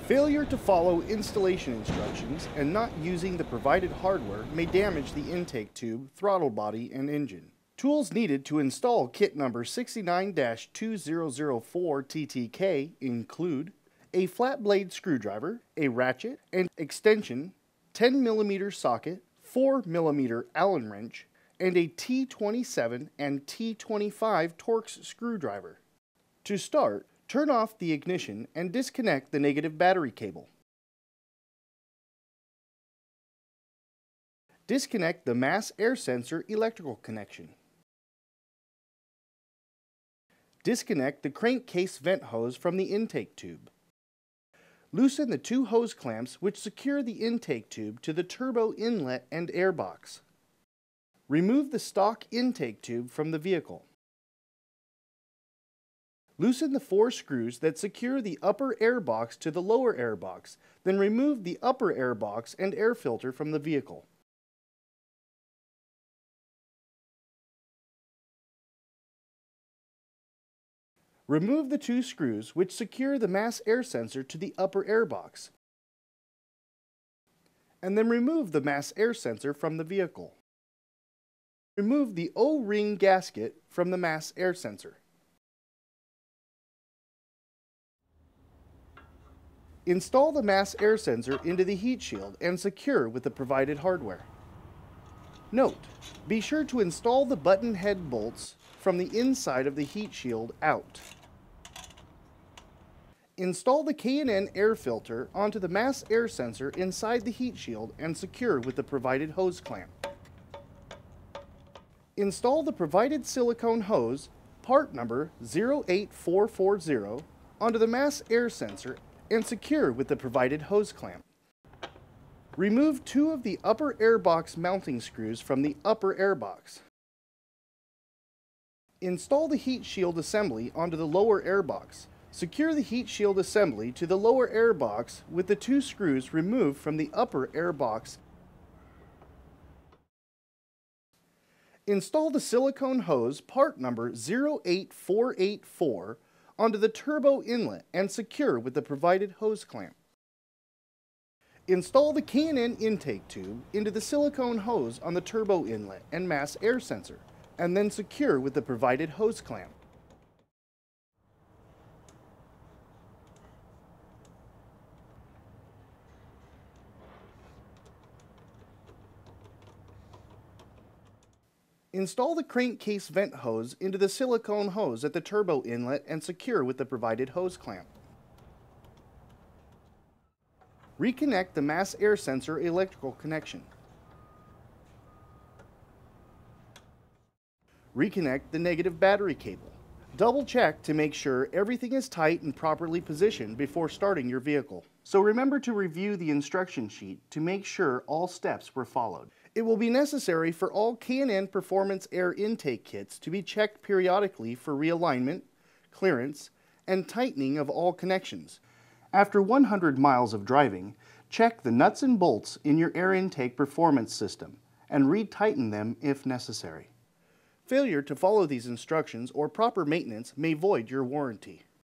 Failure to follow installation instructions and not using the provided hardware may damage the intake tube, throttle body, and engine. Tools needed to install kit number 69-2004TTK include a flat blade screwdriver, a ratchet and extension, 10mm socket, 4mm Allen wrench, and a T27 and T25 Torx screwdriver. To start, turn off the ignition and disconnect the negative battery cable. Disconnect the mass air sensor electrical connection. Disconnect the crankcase vent hose from the intake tube. Loosen the two hose clamps which secure the intake tube to the turbo inlet and air box. Remove the stock intake tube from the vehicle. Loosen the 4 screws that secure the upper air box to the lower air box, then remove the upper air box and air filter from the vehicle. Remove the 2 screws which secure the mass air sensor to the upper air box, and then remove the mass air sensor from the vehicle. Remove the O-ring gasket from the mass air sensor. Install the mass air sensor into the heat shield and secure with the provided hardware. Note: be sure to install the button head bolts from the inside of the heat shield out. Install the K&N air filter onto the mass air sensor inside the heat shield and secure with the provided hose clamp. Install the provided silicone hose, part number 08440, onto the mass air sensor and secure with the provided hose clamp. Remove 2 of the upper air box mounting screws from the upper air box. Install the heat shield assembly onto the lower air box. Secure the heat shield assembly to the lower air box with the 2 screws removed from the upper air box. Install the silicone hose, part number 08484, onto the turbo inlet and secure with the provided hose clamp. Install the K&N intake tube into the silicone hose on the turbo inlet and mass air sensor, and then secure with the provided hose clamp. Install the crankcase vent hose into the silicone hose at the turbo inlet and secure with the provided hose clamp. Reconnect the mass air sensor electrical connection. Reconnect the negative battery cable. Double check to make sure everything is tight and properly positioned before starting your vehicle. So remember to review the instruction sheet to make sure all steps were followed. It will be necessary for all K&N Performance air intake kits to be checked periodically for realignment, clearance, and tightening of all connections. After 100 miles of driving, check the nuts and bolts in your air intake performance system and retighten them if necessary. Failure to follow these instructions or proper maintenance may void your warranty.